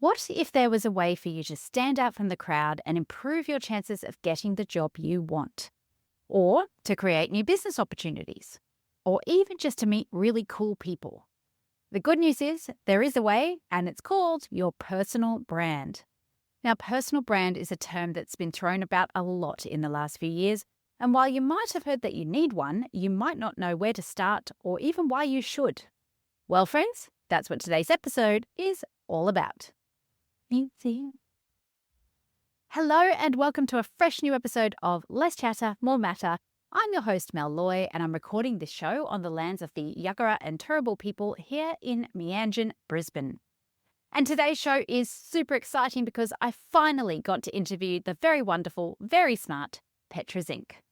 What if there was a way for you to stand out from the crowd and improve your chances of getting the job you want? Or to create new business opportunities? Or even just to meet really cool people? The good news is there is a way, and it's called your personal brand. Now, personal brand is a term that's been thrown about a lot in the last few years. And while you might have heard that you need one, you might not know where to start or even why you should. Well, friends, that's what today's episode is all about. Easy. Hello and welcome to a fresh new episode of Less Chatter, More Matter. I'm your host, Mel Loy, and I'm recording this show on the lands of the Yagara and Turrbal people here in Meanjin, Brisbane. And today's show is super exciting because I finally got to interview the very wonderful, very smart Petra Zink.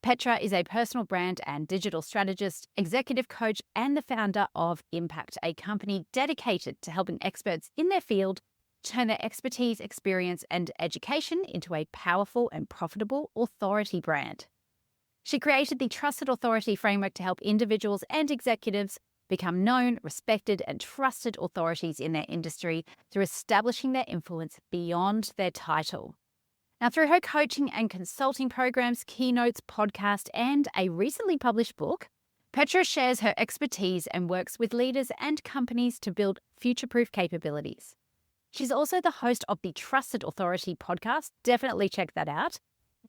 Petra is a personal brand and digital strategist, executive coach, and the founder of Impact, a company dedicated to helping experts in their field turn their expertise, experience, and education into a powerful and profitable authority brand. She created the Trusted Authority framework to help individuals and executives become known, respected, and trusted authorities in their industry through establishing their influence beyond their title. Now, through her coaching and consulting programs, keynotes, podcast, and a recently published book, Petra shares her expertise and works with leaders and companies to build future-proof capabilities. She's also the host of the Trusted Authority podcast, definitely check that out,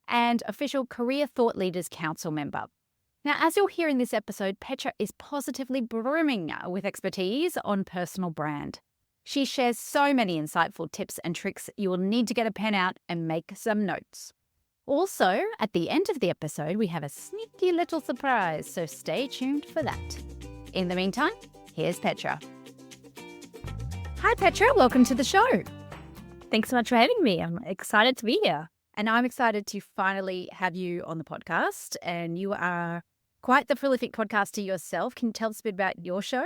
and official Career Thought Leaders Council member. Now, as you'll hear in this episode, Petra is positively brimming with expertise on personal brand. She shares so many insightful tips and tricks you will need to get a pen out and make some notes. Also, at the end of the episode, we have a sneaky little surprise, so stay tuned for that. In the meantime, here's Petra. Hi, Petra. Welcome to the show. Thanks so much for having me. I'm excited to be here. And I'm excited to finally have you on the podcast. And you are quite the prolific podcaster yourself. Can you tell us a bit about your show?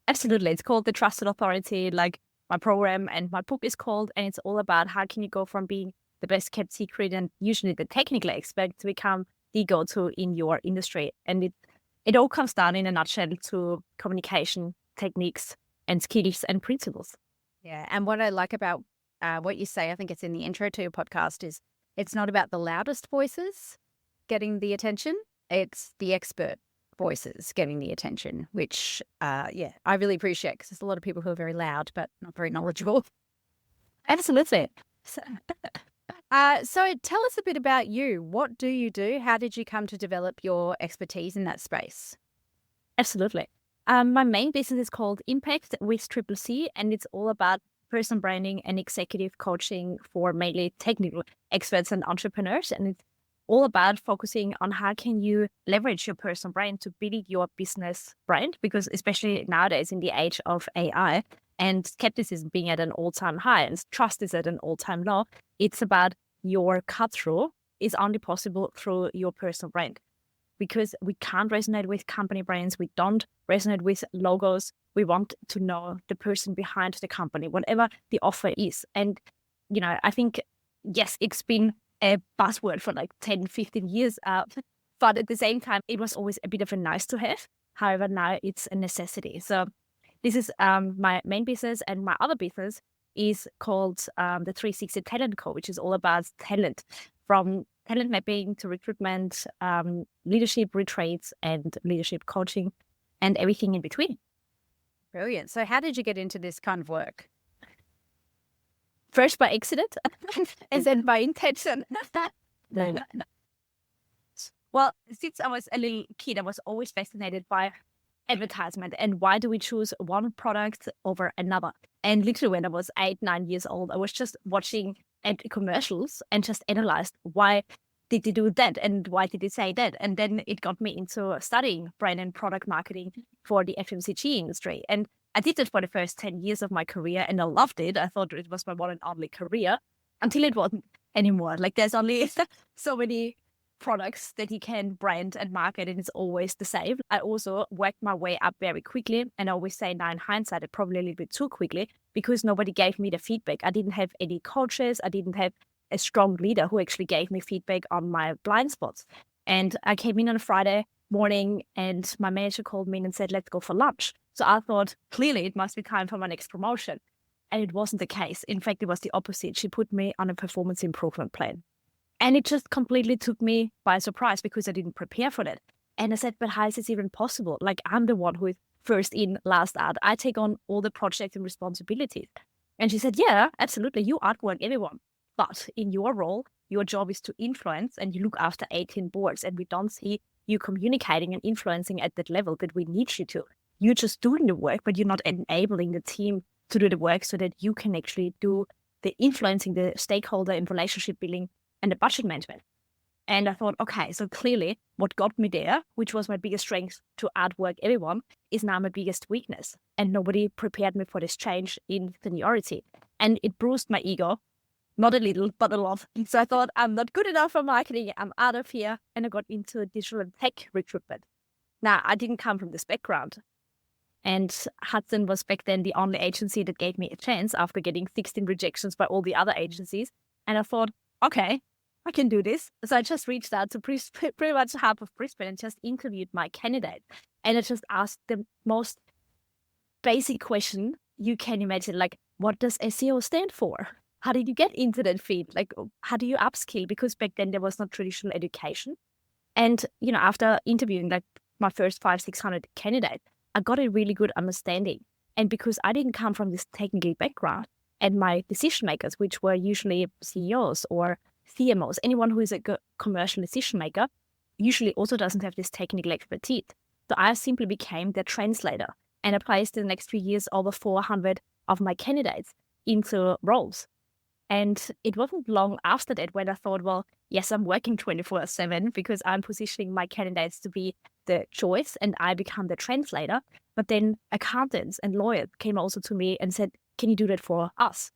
Absolutely. It's called The Trusted Authority, like my program, and my book is called, and it's all about how can you go from being the best kept secret and usually the technical expert to become the go-to in your industry. And it all comes down in a nutshell to communication techniques and skills and principles. Yeah. And what I like about what you say, I think it's in the intro to your podcast, is it's not about the loudest voices getting the attention. It's the expert voices getting the attention, which, I really appreciate because there's a lot of people who are very loud but not very knowledgeable. Absolutely. So tell us a bit about you. What do you do? How did you come to develop your expertise in that space? Absolutely. My main business is called Impact with Triple C, and it's all about personal branding and executive coaching for mainly technical experts and entrepreneurs. And it's all about focusing on how can you leverage your personal brand to build your business brand, because especially nowadays in the age of AI and skepticism being at an all-time high and trust is at an all-time low, it's about your cut-through is only possible through your personal brand, because we can't resonate with company brands. We don't resonate with logos. We want to know the person behind the company, whatever the offer is. And, I think, yes, it's been a buzzword for like 10, 15 years. But at the same time, it was always a bit of a nice to have. However, now it's a necessity. So this is my main business, and my other business is called the 360 Talent Co., which is all about talent, from talent mapping to recruitment, leadership retreats and leadership coaching and everything in between. Brilliant. So how did you get into this kind of work? First by accident and then by intention. No. Well, since I was a little kid, I was always fascinated by advertisement and why do we choose one product over another. And literally when I was 8, 9 years old, I was just watching commercials and just analyzed why did they do that and why did they say that. And then it got me into studying brand and product marketing for the FMCG industry. And I did it for the first 10 years of my career and I loved it. I thought it was my one and only career until it wasn't anymore. Like there's only so many products that you can brand and market and it's always the same. I also worked my way up very quickly, and I always say now in hindsight, probably a little bit too quickly because nobody gave me the feedback. I didn't have any coaches. I didn't have a strong leader who actually gave me feedback on my blind spots. And I came in on a Friday morning and my manager called me in and said, let's go for lunch. So I thought, clearly it must be time for my next promotion. And it wasn't the case. In fact, it was the opposite. She put me on a performance improvement plan. And it just completely took me by surprise because I didn't prepare for that. And I said, but how is this even possible? Like, I'm the one who is first in, last out. I take on all the projects and responsibilities. And she said, yeah, absolutely. You outwork everyone. But in your role, your job is to influence, and you look after 18 boards. And we don't see you communicating and influencing at that level that we need you to. You're just doing the work, but you're not enabling the team to do the work so that you can actually do the influencing, the stakeholder and relationship building and the budget management. And I thought, okay, so clearly what got me there, which was my biggest strength to outwork everyone, is now my biggest weakness. And nobody prepared me for this change in seniority. And it bruised my ego, not a little, but a lot. So I thought, I'm not good enough for marketing. I'm out of here. And I got into digital and tech recruitment. Now, I didn't come from this background. And Hudson was back then the only agency that gave me a chance after getting 16 rejections by all the other agencies. And I thought, okay, I can do this. So I just reached out to pretty much half of Brisbane and just interviewed my candidate. And I just asked the most basic question you can imagine, like, what does SEO stand for? How did you get into that field? Like, how do you upskill? Because back then there was not traditional education. And, after interviewing like my first 500-600 candidates, I got a really good understanding. And because I didn't come from this technical background, and my decision makers, which were usually CEOs or CMOs, anyone who is a commercial decision maker, usually also doesn't have this technical expertise. So I simply became their translator, and I placed in the next few years over 400 of my candidates into roles. And it wasn't long after that when I thought, well, yes, I'm working 24/7 because I'm positioning my candidates to be the choice and I become the translator. But then accountants and lawyers came also to me and said, can you do that for us?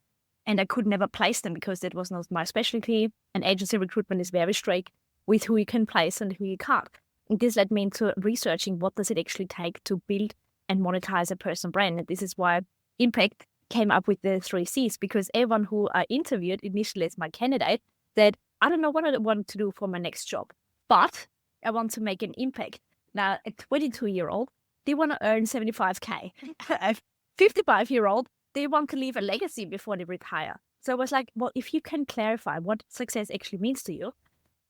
And I could never place them because that was not my specialty. And agency recruitment is very strict with who you can place and who you can't. And this led me into researching what does it actually take to build and monetize a personal brand. And this is why Impact came up with the 3 C's, because everyone who I interviewed initially as my candidate said, I don't know what I want to do for my next job, but I want to make an impact. Now, a 22-year-old, they want to earn 75K. A 55-year-old, they want to leave a legacy before they retire. So I was like, well, if you can clarify what success actually means to you,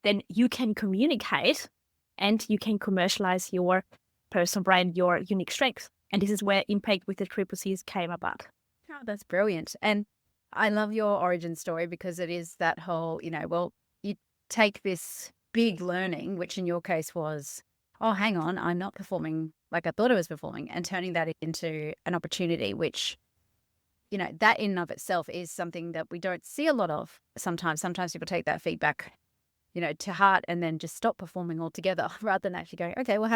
then you can communicate and you can commercialize your personal brand, your unique strengths. And this is where Impact with the 3 C's came about. Oh, that's brilliant. And I love your origin story because it is that whole, you take this big learning, which in your case was, oh, hang on, I'm not performing like I thought I was performing, and turning that into an opportunity, which, that in and of itself is something that we don't see a lot of sometimes. Sometimes people take that feedback, to heart and then just stop performing altogether rather than actually going, okay, well,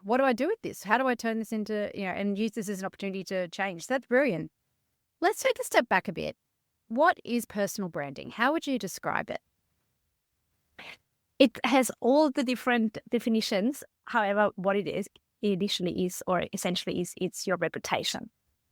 what do I do with this? How do I turn this into, and use this as an opportunity to change? That's brilliant. Let's take a step back a bit. What is personal branding? How would you describe it? It has all the different definitions. However, what it is, initially is, or essentially is, it's your reputation.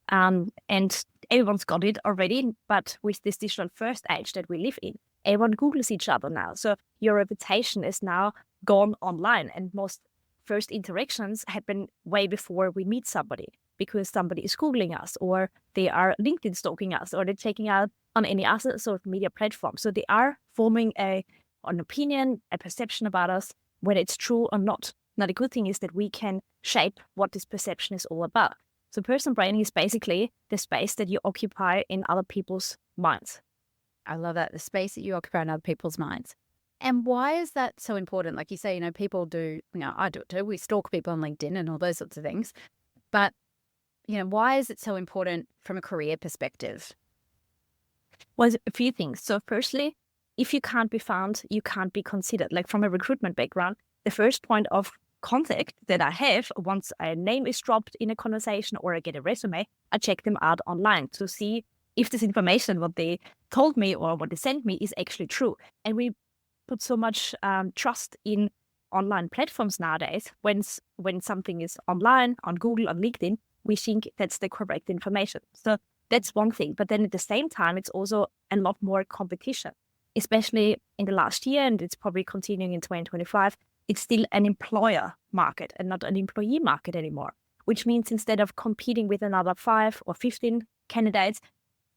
And everyone's got it already, but with this digital first age that we live in, everyone Googles each other now. So your reputation is now gone online, and most first interactions happen way before we meet somebody, because somebody is Googling us, or they are LinkedIn stalking us, or they're checking out on any other social media platform. So they are forming an opinion, a perception about us, whether it's true or not. Now, the good thing is that we can shape what this perception is all about. So personal branding is basically the space that you occupy in other people's minds. I love that, the space that you occupy in other people's minds. And why is that so important? Like you say, people do, I do it too. We stalk people on LinkedIn and all those sorts of things. But, why is it so important from a career perspective? Well, a few things. So firstly, if you can't be found, you can't be considered. Like from a recruitment background, the first point of contact that I have once a name is dropped in a conversation or I get a resume, I check them out online to see if this information, what they told me or what they sent me, is actually true. And we put so much trust in online platforms nowadays. When something is online, on Google, on LinkedIn, we think that's the correct information. So that's one thing. But then at the same time, it's also a lot more competition, especially in the last year, and it's probably continuing in 2025. It's still an employer market and not an employee market anymore, which means instead of competing with another 5 or 15 candidates,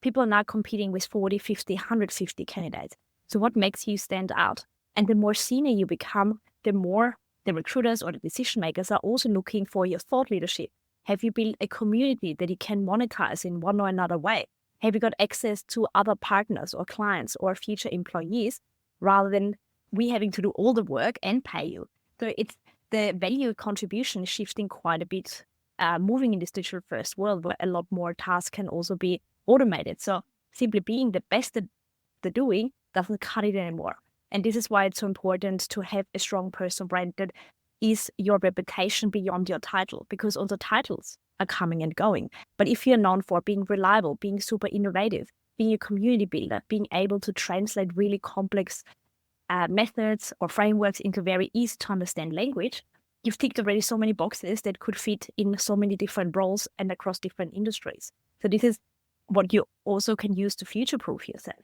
people are now competing with 40, 50, 150 candidates. So what makes you stand out? And the more senior you become, the more the recruiters or the decision makers are also looking for your thought leadership. Have you built a community that you can monetize in one or another way? Have you got access to other partners or clients or future employees rather than we having to do all the work and pay you? So it's the value contribution is shifting quite a bit, moving in this digital first world where a lot more tasks can also be automated. So simply being the best at the doing doesn't cut it anymore. And this is why it's so important to have a strong personal brand that is your reputation beyond your title, because also titles are coming and going. But if you're known for being reliable, being super innovative, being a community builder, being able to translate really complex methods or frameworks into very easy to understand language, you've ticked already so many boxes that could fit in so many different roles and across different industries. So this is what you also can use to future-proof yourself.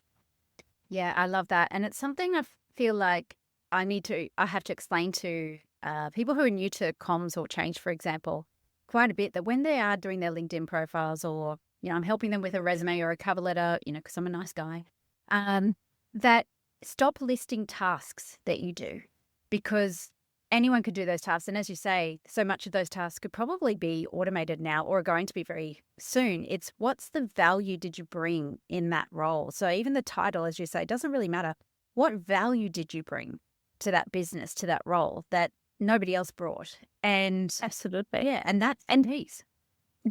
Yeah, I love that. And it's something I feel like I have to explain to people who are new to comms or change, for example, quite a bit, that when they are doing their LinkedIn profiles, or, I'm helping them with a resume or a cover letter, because I'm a nice guy, that stop listing tasks that you do, because anyone could do those tasks. And as you say, so much of those tasks could probably be automated now or are going to be very soon. It's what's the value did you bring in that role? So even the title, as you say, doesn't really matter. What value did you bring to that business, to that role that nobody else brought? And absolutely. Yeah. And that's and piece.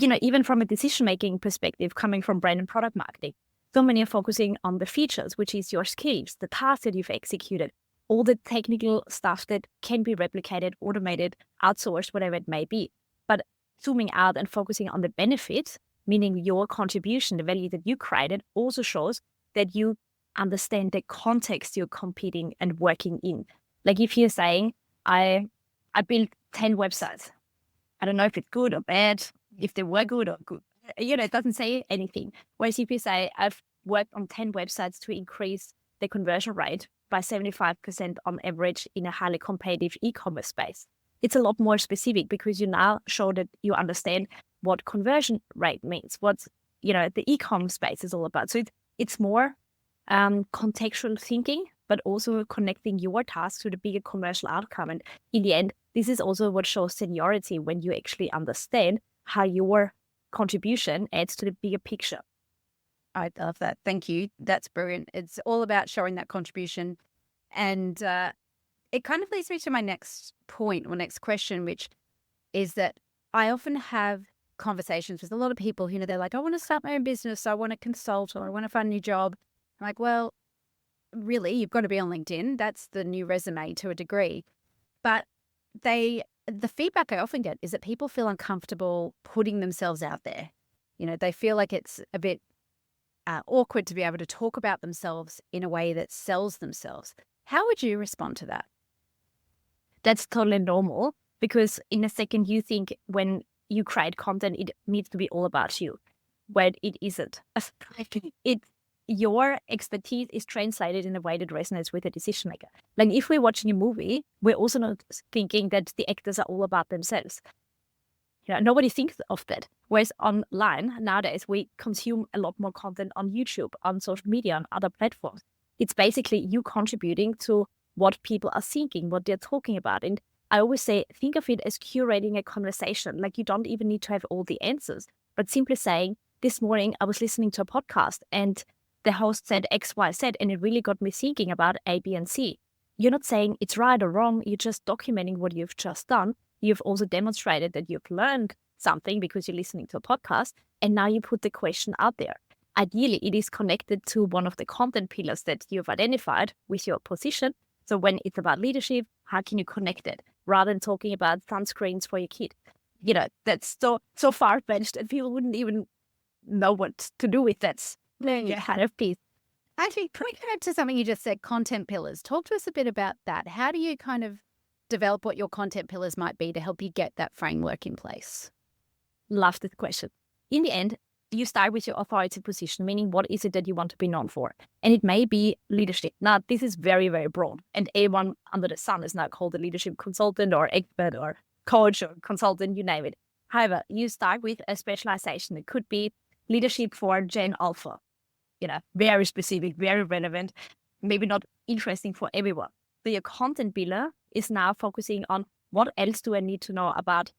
Even from a decision-making perspective, coming from brand and product marketing, so many are focusing on the features, which is your skills, the tasks that you've executed, all the technical stuff that can be replicated, automated, outsourced, whatever it may be. But zooming out and focusing on the benefits, meaning your contribution, the value that you created, also shows that you understand the context you're competing and working in. Like if you're saying, I built 10 websites. I don't know if it's good or bad, if they were good or good. It doesn't say anything. Whereas if you say, I've worked on 10 websites to increase the conversion rate by 75% on average in a highly competitive e-commerce space, it's a lot more specific, because you now show that you understand what conversion rate means, what the e-commerce space is all about. So it's more contextual thinking, but also connecting your task to the bigger commercial outcome. And in the end, this is also what shows seniority, when you actually understand how your contribution adds to the bigger picture. I love that. Thank you. That's brilliant. It's all about showing that contribution. And it kind of leads me to my next point or next question, which is that I often have conversations with a lot of people who, they're like, I want to start my own business. I want to consult, or I want to find a new job. I'm like, well, really, you've got to be on LinkedIn. That's the new resume to a degree. But the feedback I often get is that people feel uncomfortable putting themselves out there. They feel like it's a bit awkward to be able to talk about themselves in a way that sells themselves. How would you respond to that? That's totally normal, because in a second you think when you create content, it needs to be all about you, but it isn't. Your expertise is translated in a way that resonates with the decision maker. Like if we're watching a movie, we're also not thinking that the actors are all about themselves. Nobody thinks of that. Whereas online nowadays, we consume a lot more content on YouTube, on social media, on other platforms. It's basically you contributing to what people are thinking, what they're talking about. And I always say, think of it as curating a conversation. Like you don't even need to have all the answers, but simply saying, this morning I was listening to a podcast and the host said X, Y, Z, and it really got me thinking about A, B, and C. You're not saying it's right or wrong. You're just documenting what you've just done. You've also demonstrated that you've learned something because you're listening to a podcast, and now you put the question out there. Ideally, it is connected to one of the content pillars that you've identified with your position. So when it's about leadership, how can you connect it? Rather than talking about sunscreens for your kid. That's so far-fetched that people wouldn't even know what to do with that kind of piece. Actually, can we go to something you just said, content pillars? Talk to us a bit about that. How do you kind of develop what your content pillars might be to help you get that framework in place? Love this question. In the end, you start with your authority position, meaning what is it that you want to be known for? And it may be leadership. Now, this is very, very broad. And everyone under the sun is now called a leadership consultant or expert or coach or consultant, you name it. However, you start with a specialization. It could be leadership for Gen Alpha. Very specific, very relevant, maybe not interesting for everyone. So your content pillar is now focusing on what else do I need to know about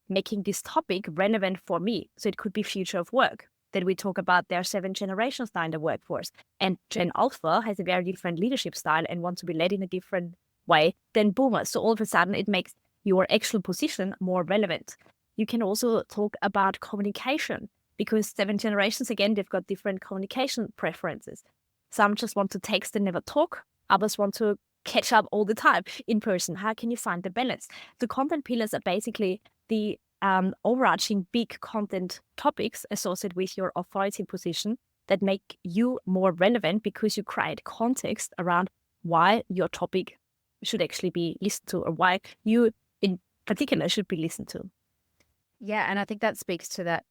making this topic relevant for me. So it could be future of work. Then we talk about there are 7 generations now in the workforce. And Gen Alpha has a very different leadership style and wants to be led in a different way than boomers. So all of a sudden it makes your actual position more relevant. You can also talk about communication, because 7 generations, again, they've got different communication preferences. Some just want to text and never talk. Others want to catch up all the time in person. How can you find the balance? The content pillars are basically the overarching big content topics associated with your authority position that make you more relevant, because you create context around why your topic should actually be listened to, or why you in particular should be listened to. Yeah, and I think that speaks to that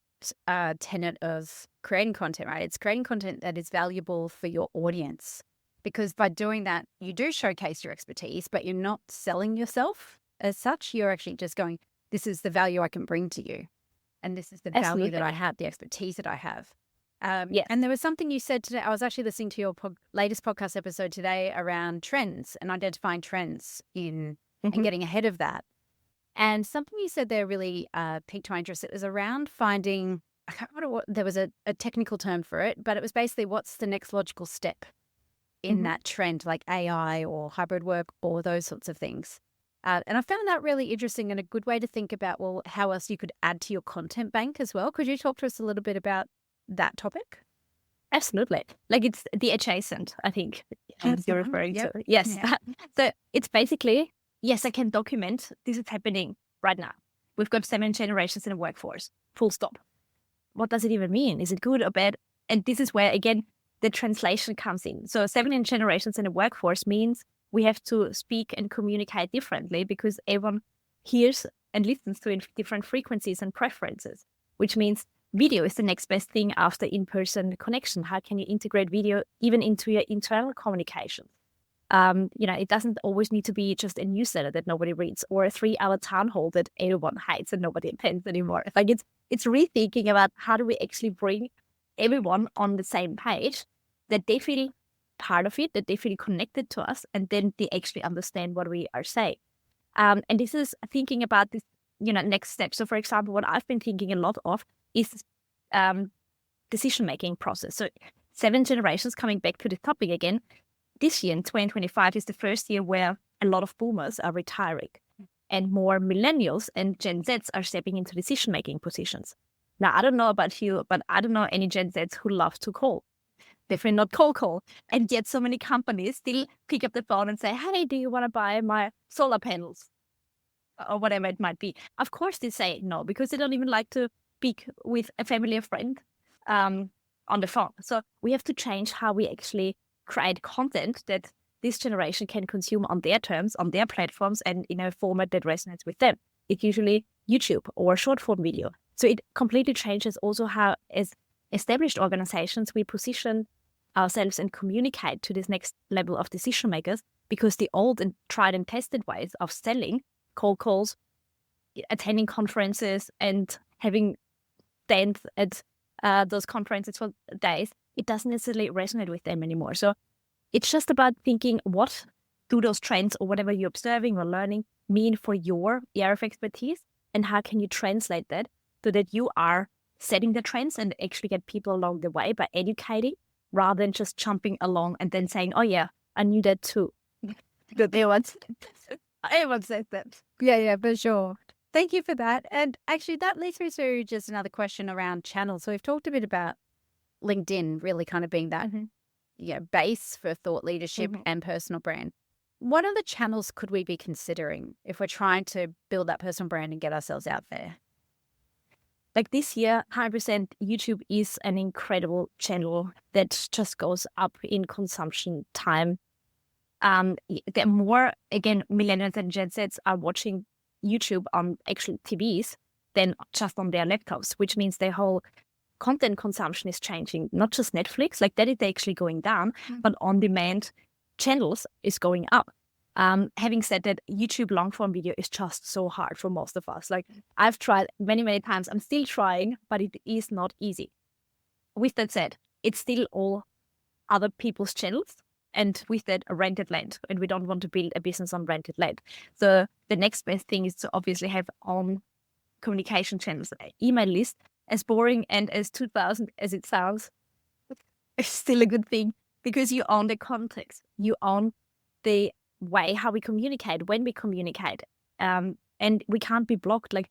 tenet of creating content, right? It's creating content that is valuable for your audience, because by doing that, you do showcase your expertise, but you're not selling yourself as such. You're actually just going, this is the value I can bring to you, and this is the value that I have, the expertise that I have. Yes. And there was something you said today. I was actually listening to your latest podcast episode today around trends and identifying trends and getting ahead of that. And something you said there really piqued my interest. It was around finding, I can't remember what, there was a technical term for it, but it was basically what's the next logical step in that trend, like AI or hybrid work or those sorts of things. And I found that really interesting and a good way to think about, well, how else you could add to your content bank as well. Could you talk to us a little bit about that topic? Absolutely. Like it's the adjacent, I think, you're referring to. Yes. Yeah. So it's basically, yes, I can document this is happening right now. We've got 7 generations in the workforce, full stop. What does it even mean? Is it good or bad? And this is where, again, the translation comes in. So 7 generations in the workforce means we have to speak and communicate differently, because everyone hears and listens to different frequencies and preferences, which means video is the next best thing after in-person connection. How can you integrate video even into your internal communication? It doesn't always need to be just a newsletter that nobody reads, or a 3-hour town hall that everyone hates and nobody attends anymore. Like it's rethinking about how do we actually bring everyone on the same page, that they feel part of it, that they feel connected to us, and then they actually understand what we are saying. And this is thinking about this, next step. So for example, what I've been thinking a lot of is decision-making process. So 7 generations, coming back to the topic again, this year in 2025 is the first year where a lot of boomers are retiring and more millennials and Gen Zs are stepping into decision-making positions. Now, I don't know about you, but I don't know any Gen Zs who love to call. Definitely not cold call. And yet so many companies still pick up the phone and say, hey, do you want to buy my solar panels? Or whatever it might be. Of course they say no, because they don't even like to speak with a family or friend on the phone. So we have to change how we actually create content that this generation can consume on their terms, on their platforms, and in a format that resonates with them. It's usually YouTube or short form video. So it completely changes also how, as established organizations, we position ourselves and communicate to this next level of decision makers, because the old and tried and tested ways of selling, cold calls, attending conferences and having stands at those conferences for days, it doesn't necessarily resonate with them anymore. So it's just about thinking, what do those trends or whatever you're observing or learning mean for your area of expertise, and how can you translate that so that you are setting the trends and actually get people along the way by educating, rather than just jumping along and then saying, oh yeah, I knew that too. Everyone says that. Yeah, for sure. Thank you for that. And actually, that leads me to just another question around channels. So we've talked a bit about LinkedIn really kind of being that base for thought leadership and personal brand. What other channels could we be considering if we're trying to build that personal brand and get ourselves out there? Like this year, 100% YouTube is an incredible channel that just goes up in consumption time. The more, again, millennials and Gen Zs are watching YouTube on actual TVs than just on their laptops, which means their whole content consumption is changing. Not just Netflix, like that is actually going down, but on-demand channels is going up. Having said that, YouTube long-form video is just so hard for most of us. Like I've tried many, many times. I'm still trying, but it is not easy. with that said, it's still all other people's channels, and with that, a rented land. And we don't want to build a business on rented land. So the next best thing is to obviously have own communication channels. Email list, as boring and as 2000 as it sounds, it's still a good thing because you own the context. You own the way how we communicate, when we communicate. And we can't be blocked. Like,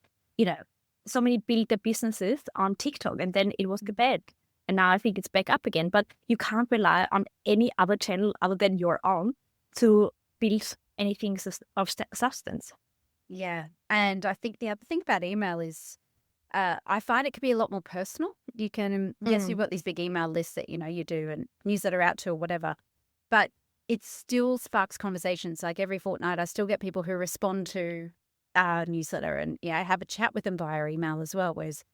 so many build their businesses on TikTok and then it was bad. And now I think it's back up again. But you can't rely on any other channel other than your own to build anything of substance. Yeah. And I think the other thing about email is I find it can be a lot more personal. You can, yes, you've got these big email lists that, you do and newsletter out to or whatever, but it still sparks conversations. Like every fortnight, I still get people who respond to our newsletter and I have a chat with them via email as well. Whereas,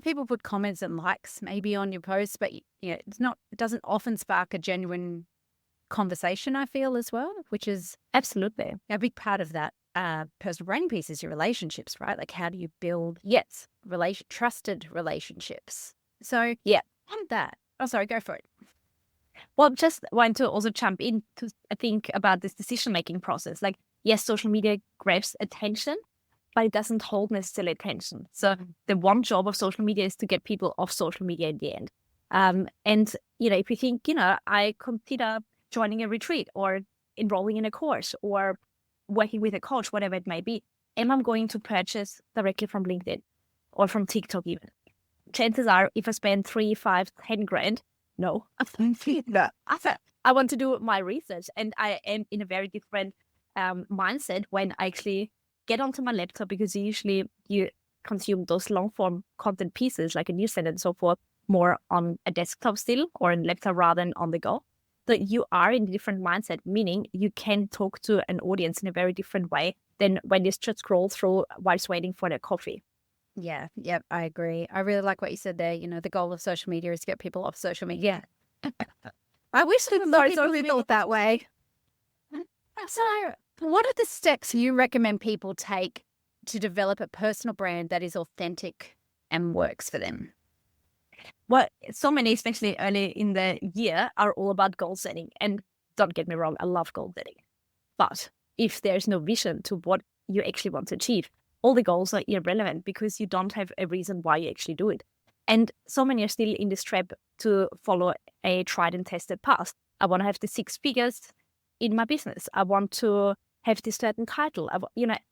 people put comments and likes maybe on your posts, but it doesn't often spark a genuine conversation, I feel, as well, which is absolutely a big part of that personal branding piece is your relationships, right? Like how do you build trusted relationships? So on that. Oh, sorry, go for it. Well, just want to also jump in to think about this decision-making process. Like, yes, social media grabs attention, but it doesn't hold necessarily attention. So the one job of social media is to get people off social media in the end. And, if you think, I consider joining a retreat or enrolling in a course or working with a coach, whatever it may be, am I going to purchase directly from LinkedIn or from TikTok even? Chances are, if I spend 3, 5, 10 grand, no. I want to do my research, and I am in a very different mindset when I actually get onto my laptop, because usually you consume those long form content pieces like a newsletter and so forth more on a desktop still or a laptop rather than on the go. So you are in a different mindset, meaning you can talk to an audience in a very different way than when you just scroll through whilst waiting for their coffee. Yeah, I agree. I really like what you said there. The goal of social media is to get people off social media. I wish people thought that way. So what are the steps you recommend people take to develop a personal brand that is authentic and works for them? Well, so many, especially early in the year, are all about goal setting. And don't get me wrong, I love goal setting. But if there's no vision to what you actually want to achieve, all the goals are irrelevant because you don't have a reason why you actually do it. And so many are still in this trap to follow a tried and tested path. I want to have the 6 figures in my business. I want to have this certain title.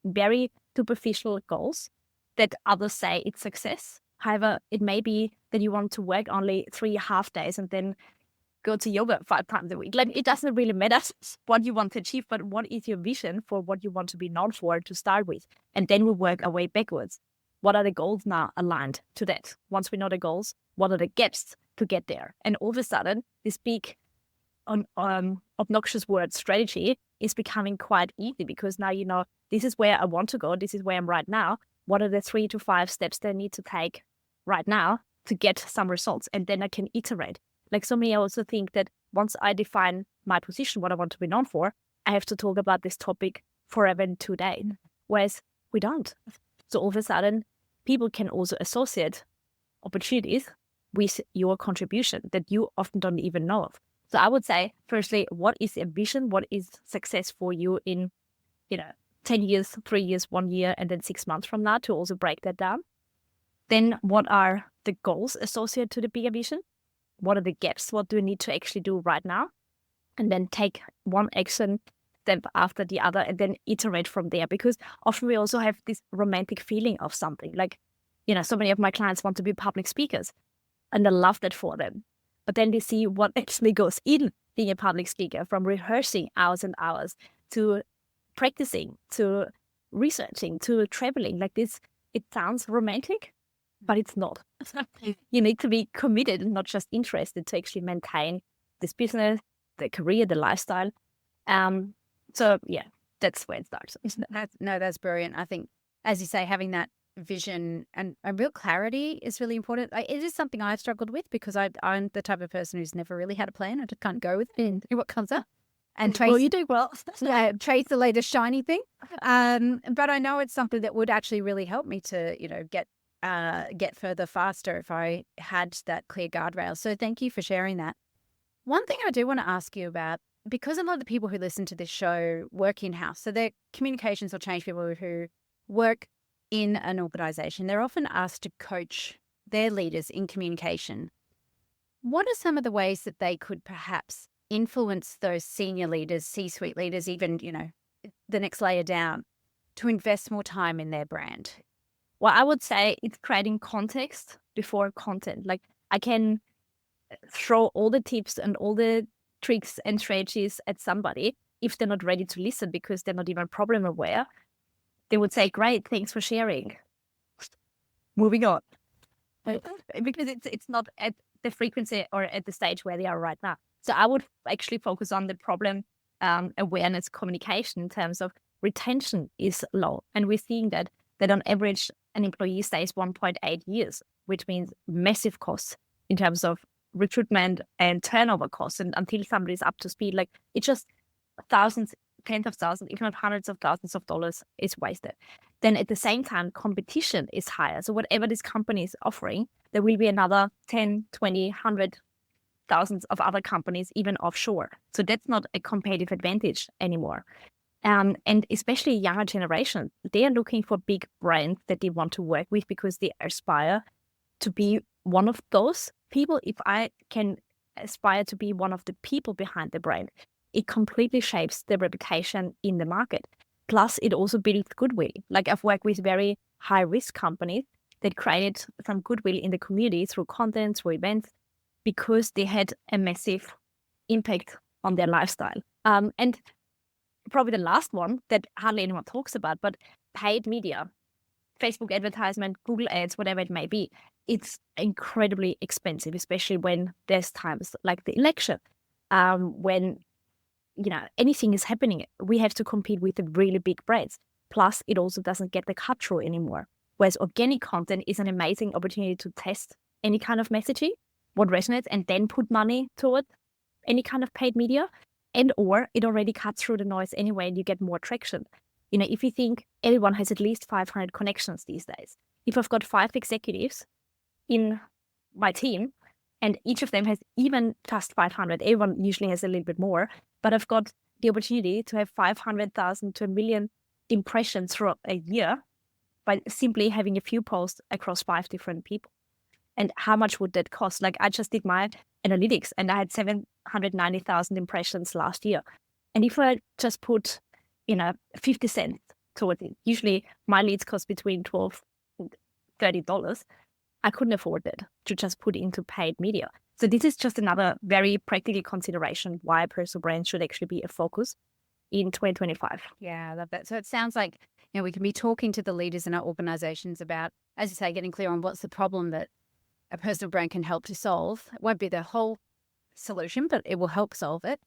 Very superficial goals that others say it's success. However, it may be that you want to work only 3 half days and then go to yoga 5 times a week. Like, it doesn't really matter what you want to achieve, but what is your vision for what you want to be known for to start with? And then we work our way backwards. What are the goals now aligned to that? Once we know the goals, what are the gaps to get there? And all of a sudden, this big obnoxious word strategy is becoming quite easy, because now this is where I want to go. This is where I'm right now. What are the 3 to 5 steps that I need to take right now to get some results? And then I can iterate. Like, so many also think that once I define my position, what I want to be known for, I have to talk about this topic forever and 2 days. Whereas we don't. So all of a sudden, people can also associate opportunities with your contribution that you often don't even know of. So I would say, firstly, what is a vision? What is success for you in, 10 years, 3 years, 1 year, and then 6 months from now, to also break that down? Then what are the goals associated to the bigger vision? What are the gaps? What do we need to actually do right now? And then take one action step after the other and then iterate from there. Because often we also have this romantic feeling of something. Like, so many of my clients want to be public speakers, and I love that for them. But then they see what actually goes in being a public speaker, from rehearsing hours and hours to practicing, to researching, to traveling. Like this, it sounds romantic, but it's not. You need to be committed and not just interested to actually maintain this business, the career, the lifestyle. So yeah, that's where it starts. That's brilliant. I think, as you say, having that vision and a real clarity is really important. It is something I've struggled with, because I'm the type of person who's never really had a plan. I just can't go with it and see what comes up. And well, you do well. Chase the latest shiny thing. But I know it's something that would actually really help me to, get get further faster if I had that clear guardrail. So thank you for sharing that. One thing I do want to ask you about, because a lot of the people who listen to this show work in-house, so their communications or change people who work in an organization, they're often asked to coach their leaders in communication. What are some of the ways that they could perhaps influence those senior leaders, C-suite leaders, even, the next layer down, to invest more time in their brand? Well, I would say it's creating context before content. Like, I can throw all the tips and all the tricks and strategies at somebody. If they're not ready to listen because they're not even problem aware, they would say, great, thanks for sharing. Moving on. Because it's not at the frequency or at the stage where they are right now. So I would actually focus on the problem awareness communication in terms of retention is low. And we're seeing that on average, an employee stays 1.8 years, which means massive costs in terms of recruitment and turnover costs. And until somebody's up to speed, like, it's just thousands, tens of thousands, if not hundreds of thousands of dollars is wasted. Then at the same time, competition is higher. So whatever this company is offering, there will be another 10, 20, 100 thousands of other companies, even offshore. So that's not a competitive advantage anymore. And especially younger generation, they are looking for big brands that they want to work with because they aspire to be one of those people. If I can aspire to be one of the people behind the brand, it completely shapes the reputation in the market. Plus, it also builds goodwill. Like, I've worked with very high-risk companies that created some goodwill in the community through content, through events, because they had a massive impact on their lifestyle. And probably the last one that hardly anyone talks about, but paid media, Facebook advertisement, Google ads, whatever it may be, it's incredibly expensive, especially when there's times like the election, when anything is happening. We have to compete with the really big brands. Plus, it also doesn't get the cut through anymore. Whereas organic content is an amazing opportunity to test any kind of messaging, what resonates, and then put money toward any kind of paid media. And or it already cuts through the noise anyway, and you get more traction. If you think everyone has at least 500 connections these days, if I've got 5 executives in my team, and each of them has even just 500, everyone usually has a little bit more, but I've got the opportunity to have 500,000 to 1 million impressions throughout a year by simply having a few posts across 5 different people. And how much would that cost? Like, I just did my analytics and I had 790,000 impressions last year. And if I just put, 50 cents towards it, usually my leads cost between $12 and $30. I couldn't afford that to just put into paid media. So this is just another very practical consideration why personal brand should actually be a focus in 2025. Yeah, I love that. So it sounds like, we can be talking to the leaders in our organizations about, as you say, getting clear on what's the problem that a personal brand can help to solve. It won't be the whole solution, but it will help solve it.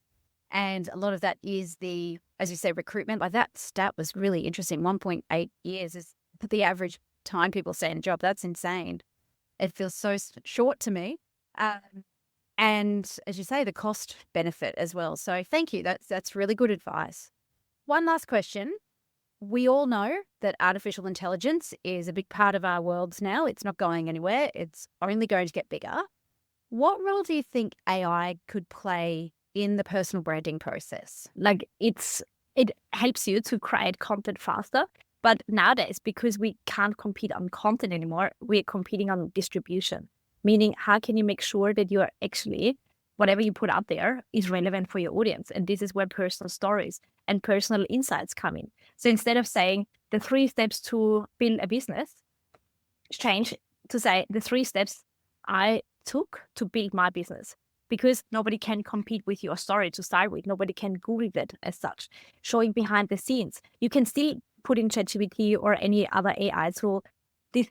And a lot of that is the, as you say, recruitment. Like, that stat was really interesting. 1.8 years is the average time people stay in a job. That's insane. It feels so short to me. And as you say, the cost benefit as well. So thank you. That's really good advice. One last question. We all know that artificial intelligence is a big part of our worlds now. It's not going anywhere. It's only going to get bigger. What role do you think AI could play in the personal branding process? Like, it helps you to create content faster. But nowadays, because we can't compete on content anymore, we're competing on distribution. Meaning, how can you make sure that you're actually, whatever you put out there is relevant for your audience? And this is where personal stories and personal insights come in. So instead of saying the 3 steps to build a business, change to say the 3 steps I took to build my business. Because nobody can compete with your story to start with. Nobody can Google that as such. Showing behind the scenes. You can still put in ChatGPT or any other AI tool, this,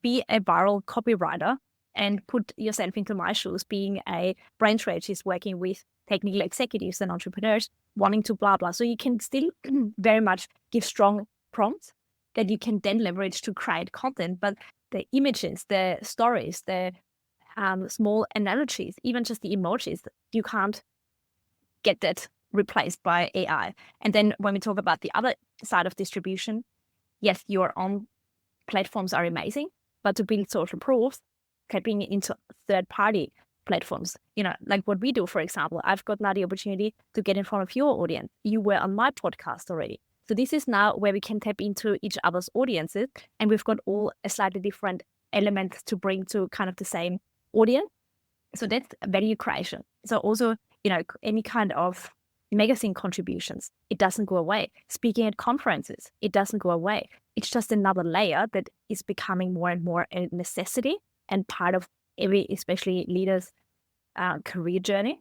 be a viral copywriter and put yourself into my shoes, being a brand strategist working with technical executives and entrepreneurs wanting to blah, blah. So you can still very much give strong prompts that you can then leverage to create content. But the images, the stories, the small analogies, even just the emojis, you can't get that replaced by AI. And then when we talk about the other side of distribution, yes, your own platforms are amazing, but to build social proof, tapping into third-party platforms. Like what we do, for example, I've got now the opportunity to get in front of your audience. You were on my podcast already. So this is now where we can tap into each other's audiences, and we've got all a slightly different elements to bring to kind of the same audience. So that's value creation. So also, any kind of magazine contributions, it doesn't go away. Speaking at conferences, it doesn't go away. It's just another layer that is becoming more and more a necessity and part of every, especially leaders' career journey.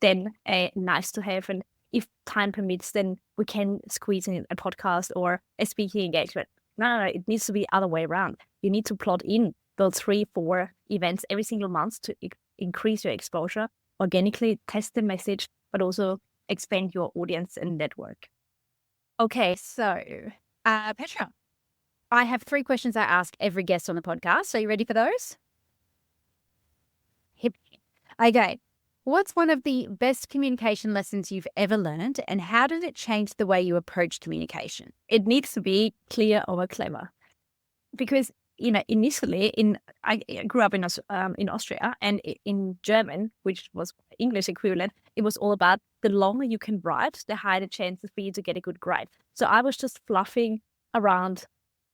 Then nice to have, and if time permits, then we can squeeze in a podcast or a speaking engagement. No, it needs to be the other way around. You need to plot in those 3-4 events every single month to increase your exposure, organically test the message, but also expand your audience and network. Okay, so Petra, I have 3 questions I ask every guest on the podcast. Are you ready for those? Hip. Okay. What's one of the best communication lessons you've ever learned, and how did it change the way you approach communication? It needs to be clear over clever, because initially I grew up in Austria, and in German, which was English equivalent, it was all about the longer you can write, the higher the chances for you to get a good grade. So I was just fluffing around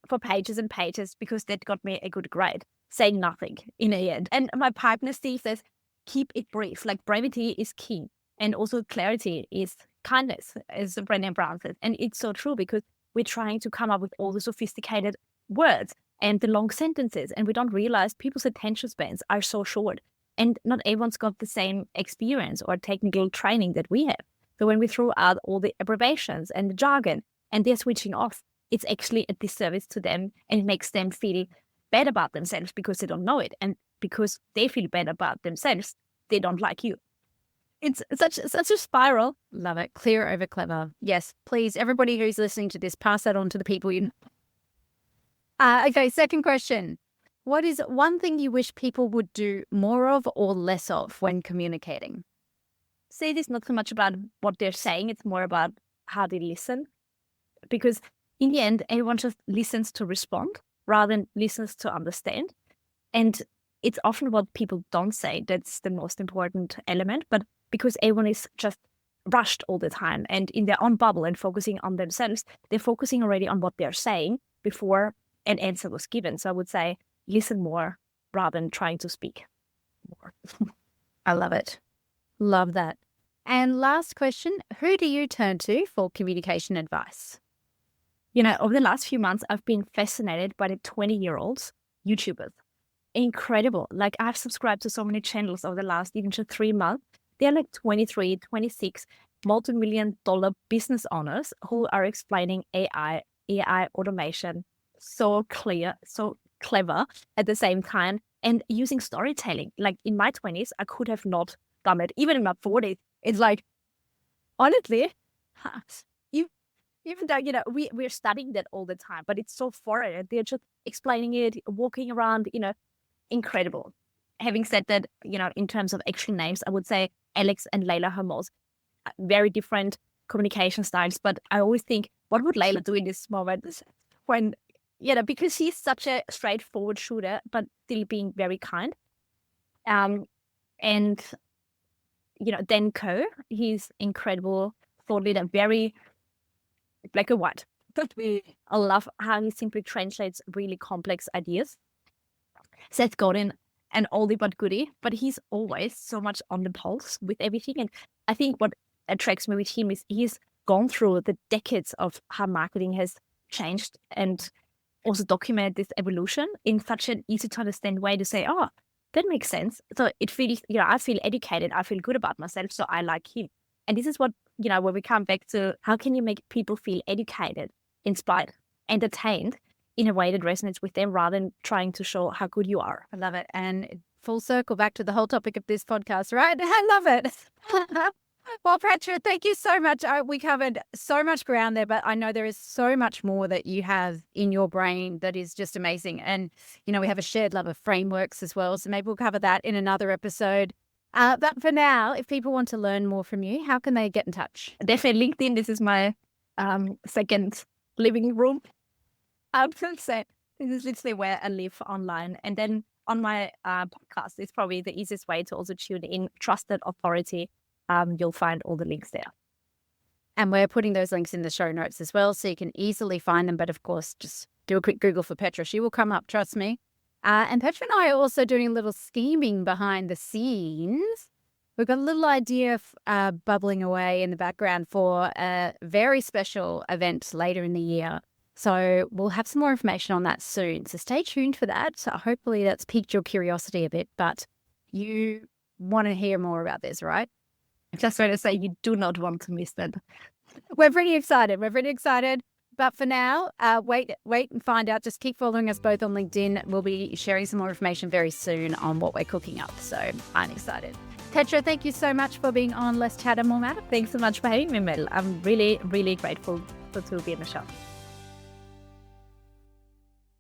for pages and pages because that got me a good grade, saying nothing in the end. And my partner Steve says, keep it brief. Like brevity is key, and also clarity is kindness, as Brené Brown said. And it's so true, because we're trying to come up with all the sophisticated words and the long sentences, and we don't realize people's attention spans are so short, and not everyone's got the same experience or technical training that we have. So when we throw out all the abbreviations and the jargon and they're switching off, it's actually a disservice to them, and it makes them feel bad about themselves because they don't know it, and because they feel bad about themselves, they don't like you. It's such a spiral. Love it. Clear over clever. Yes, please, everybody who's listening to this, pass that on to the people you know. Okay, second question. What is one thing you wish people would do more of or less of when communicating? Say this not so much about what they're saying, it's more about how they listen. Because in the end, everyone just listens to respond rather than listens to understand. And it's often what people don't say that's the most important element, but because everyone is just rushed all the time and in their own bubble and focusing on themselves, they're focusing already on what they're saying before an answer was given. So I would say listen more rather than trying to speak more. I love it. Love that. And last question, who do you turn to for communication advice? Over the last few months, I've been fascinated by the 20-year-olds YouTubers. Incredible. Like, I've subscribed to so many channels over the last even just 3 months. They're like 23, 26, multi-million-dollar business owners who are explaining AI automation so clear, so clever at the same time, and using storytelling. Like in my 20s, I could have not done it. Even in my 40s, it's like, honestly, even though, we're studying that all the time, but it's so foreign. They're just explaining it, walking around, incredible. Having said that, in terms of actual names, I would say Alex and Layla Hermoz, very different communication styles. But I always think, what would Layla do in this moment when, because she's such a straightforward shooter, but still being very kind. And, Dan Coe, he's incredible thought leader, very black and white. I love how he simply translates really complex ideas. Seth Godin, an oldie but goodie, but he's always so much on the pulse with everything. And I think what attracts me with him is he's gone through the decades of how marketing has changed and also documented this evolution in such an easy to understand way to say, oh, that makes sense. So it feels, I feel educated, I feel good about myself, so I like him. And this is what, when we come back to how can you make people feel educated, inspired, entertained in a way that resonates with them rather than trying to show how good you are. I love it. And full circle back to the whole topic of this podcast, right? I love it. Well, Petra, thank you so much. We covered so much ground there, but I know there is so much more that you have in your brain that is just amazing. And, we have a shared love of frameworks as well. So maybe we'll cover that in another episode. But for now, if people want to learn more from you, how can they get in touch? Definitely LinkedIn. This is my second living room. I would say This is literally where I live online. And then on my podcast, it's probably the easiest way to also tune in. Trusted Authority. You'll find all the links there. And we're putting those links in the show notes as well, so you can easily find them. But of course, just do a quick Google for Petra. She will come up, trust me. And Petra and I are also doing a little scheming behind the scenes. We've got a little idea bubbling away in the background for a very special event later in the year. So we'll have some more information on that soon. So stay tuned for that. So hopefully that's piqued your curiosity a bit, but you want to hear more about this, right? Just want to say you do not want to miss that. We're pretty excited. But for now, wait and find out. Just keep following us both on LinkedIn. We'll be sharing some more information very soon on what we're cooking up. So I'm excited. Petra, thank you so much for being on Let's Chat and More Matter. Thanks so much for having me, Mel. I'm really, really grateful to be in the show.